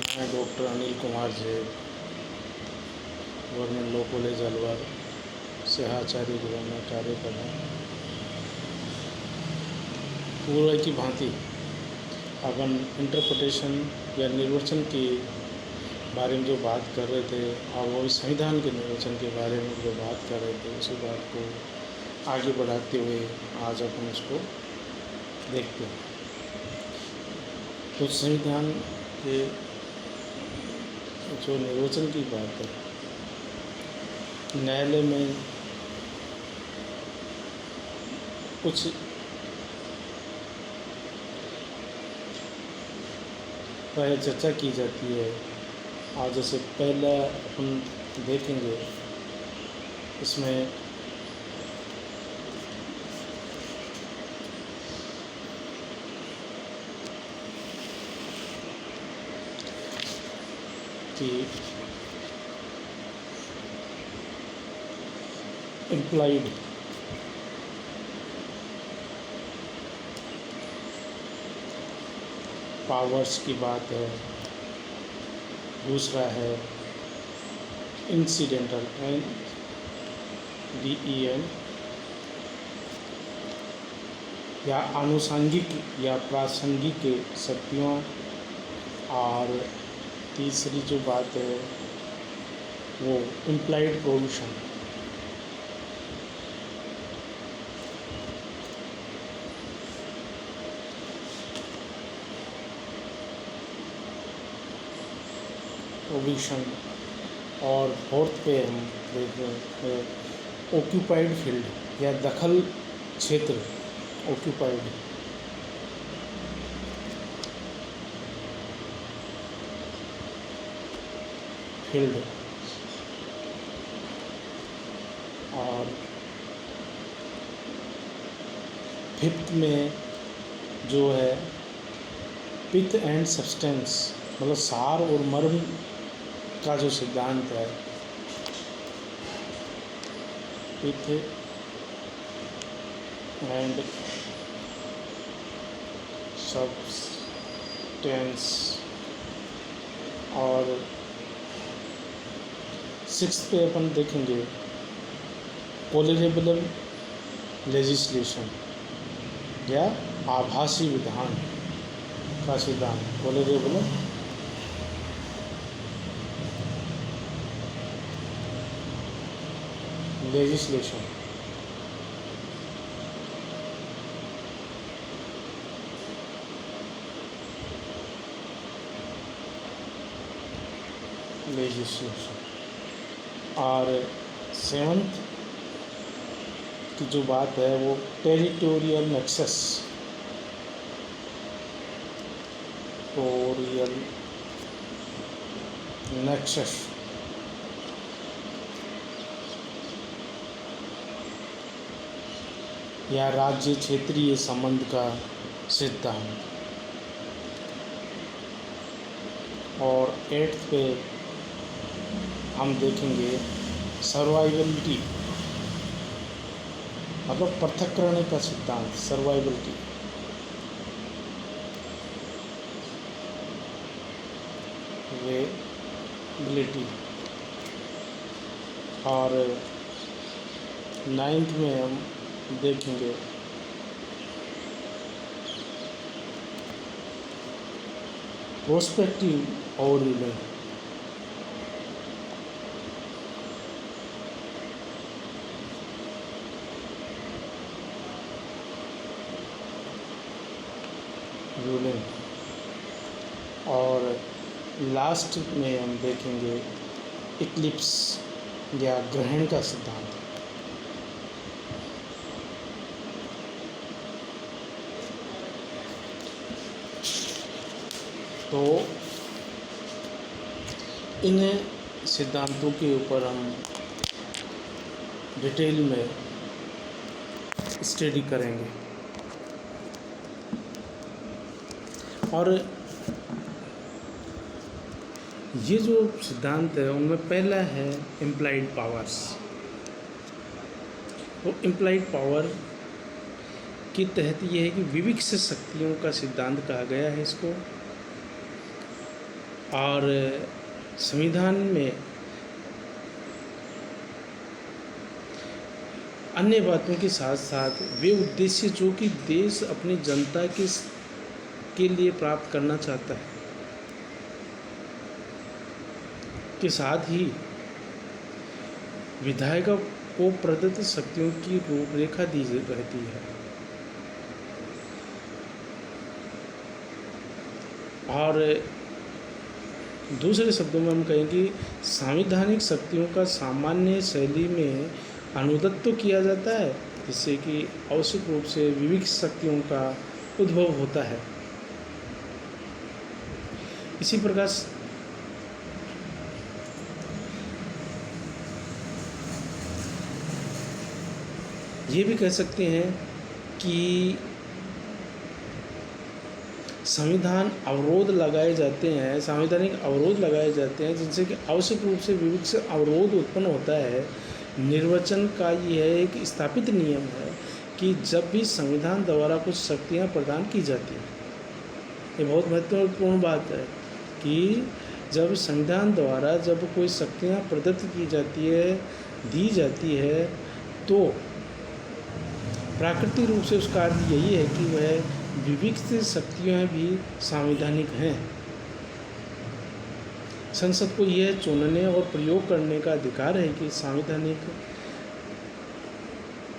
मैं doctor Anil Kumar Jain, government law college Alwar से आचार्य के रूप में कार्य कर रहा हूँ। पूर्व की भांति अपन इंटरप्रिटेशन या निर्वचन के बारे में जो बात कर रहे थे और वो भी संविधान के निर्वचन के बारे में जो बात कर रहे थे, उसी बात को आगे बढ़ाते हुए आज अपन उसको देखते हैं। तो संविधान के जो निर्वचन की बात है, न्यायालय में कुछ प्राय चर्चा की जाती है। आज जैसे पहला अपन देखेंगे, इसमें कि इम्प्लाइड पावर्स की बात है। दूसरा है इंसिडेंटल NDEN या आनुषंगिक या प्रासंगिक शक्तियों। और तीसरी जो बात है वो इम्प्लाइड प्रोविजन। और फोर्थ पे हम देखें ऑक्यूपाइड फील्ड या दखल क्षेत्र। Occupied field. और फिफ्थ में जो है पिथ एंड सब्सटेंस, मतलब सार और मर्म का जो सिद्धांत है। Pith and substance. और सिक्स्थ पे अपन देखेंगे टॉलरेबल लेजिस्लेशन या आभासी विधान का सिद्धांत। Tolerable legislation. और सेवंथ की जो बात है वो टेरिटोरियल नेक्सस। टोरियल नेक्सस या राज्य क्षेत्रीय संबंध का सिद्धांत। और एट्थ पे हम देखेंगे सर्वाइवलिटी, मतलब पृथक्करण का सिद्धांत। सर्वाइवलिटी वेबिलिटी। और नाइन्थ में हम देखेंगे प्रोस्पेक्टिव और रूलिंग। और लास्ट में हम देखेंगे इक्लिप्स या ग्रहण का सिद्धांत। तो इन सिद्धांतों के ऊपर हम डिटेल में स्टडी करेंगे। और ये जो सिद्धांत है उनमें पहला है इम्प्लाइड पावर्स। तो इम्प्लाइड पावर के तहत ये है कि विविक्त शक्तियों का सिद्धांत कहा गया है इसको। और संविधान में अन्य बातों के साथ साथ वे उद्देश्य जो कि देश अपनी जनता के लिए प्राप्त करना चाहता है के साथ ही विधायिका को प्रदत्त शक्तियों की रूपरेखा दी रहती है। और दूसरे शब्दों में हम कहेंगे सांविधानिक शक्तियों का सामान्य शैली में अनुदत्त किया जाता है, जिससे कि आवश्यक रूप से विविध शक्तियों का उद्भव होता है। इसी प्रकार ये भी कह सकते हैं कि संविधान अवरोध लगाए जाते हैं, संवैधानिक अवरोध लगाए जाते हैं, जिनसे कि आवश्यक रूप से विविध से अवरोध उत्पन्न होता है। निर्वाचन का यह एक स्थापित नियम है कि जब भी संविधान द्वारा कुछ शक्तियां प्रदान की जाती हैं, ये बहुत महत्वपूर्ण बात है कि जब संविधान द्वारा जब कोई शक्तियां प्रदत्त की जाती है, दी जाती है, तो प्राकृतिक रूप से उसका अर्थ यही है कि वह विविध शक्तियाँ भी संवैधानिक हैं। संसद को यह चुनने और प्रयोग करने का अधिकार है कि संवैधानिक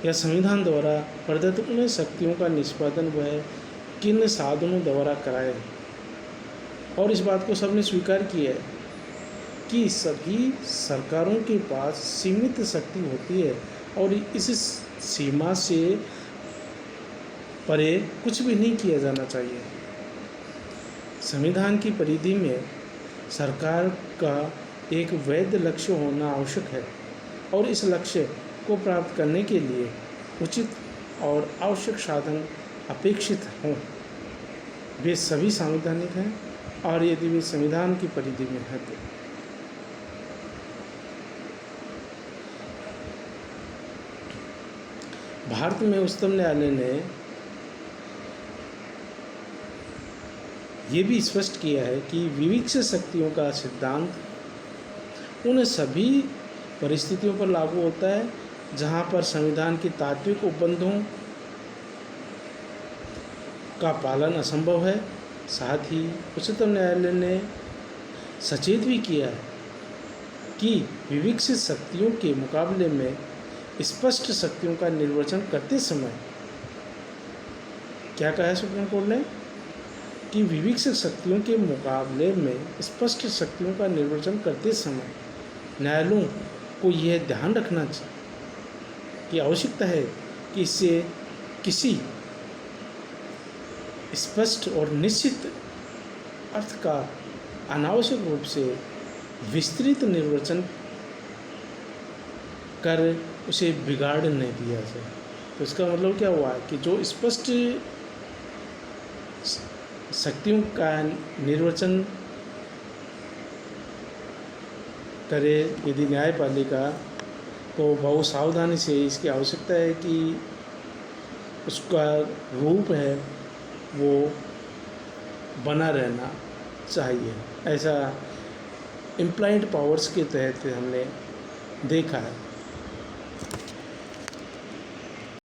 या संविधान द्वारा प्रदत्त उन शक्तियों का निष्पादन वह किन साधनों द्वारा कराए। और इस बात को सबने स्वीकार किया है कि सभी सरकारों के पास सीमित शक्ति होती है और इस सीमा से परे कुछ भी नहीं किया जाना चाहिए। संविधान की परिधि में सरकार का एक वैध लक्ष्य होना आवश्यक है और इस लक्ष्य को प्राप्त करने के लिए उचित और आवश्यक साधन अपेक्षित हों। वे सभी संवैधानिक हैं और यदि वे संविधान की परिधि में हैं तो। भारत में उच्चतम न्यायालय ने ये भी स्पष्ट किया है कि विविध शक्तियों का सिद्धांत उन सभी परिस्थितियों पर लागू होता है जहाँ पर संविधान की तात्विक उपबंधों का पालन असंभव है। साथ ही उच्चतम न्यायालय ने सचेत भी किया है कि विविध शक्तियों के मुकाबले में स्पष्ट शक्तियों का निर्वचन करते समय क्या कहा है सुप्रीम कोर्ट ने कि विविध शक्तियों के मुकाबले में स्पष्ट शक्तियों का निर्वचन करते समय न्यायालयों को यह ध्यान रखना चाहिए कि आवश्यकता है कि इससे किसी स्पष्ट और निश्चित अर्थ का अनावश्यक रूप से विस्तृत निर्वचन कर उसे बिगाड़ नहीं दिया जाए। तो इसका मतलब क्या हुआ कि जो स्पष्ट शक्तियों का निर्वचन करे यदि न्यायपालिका, तो बहुत सावधानी से इसकी आवश्यकता है कि उसका रूप है वो बना रहना चाहिए। ऐसा इम्प्लाइड पावर्स के तहत हमने देखा है।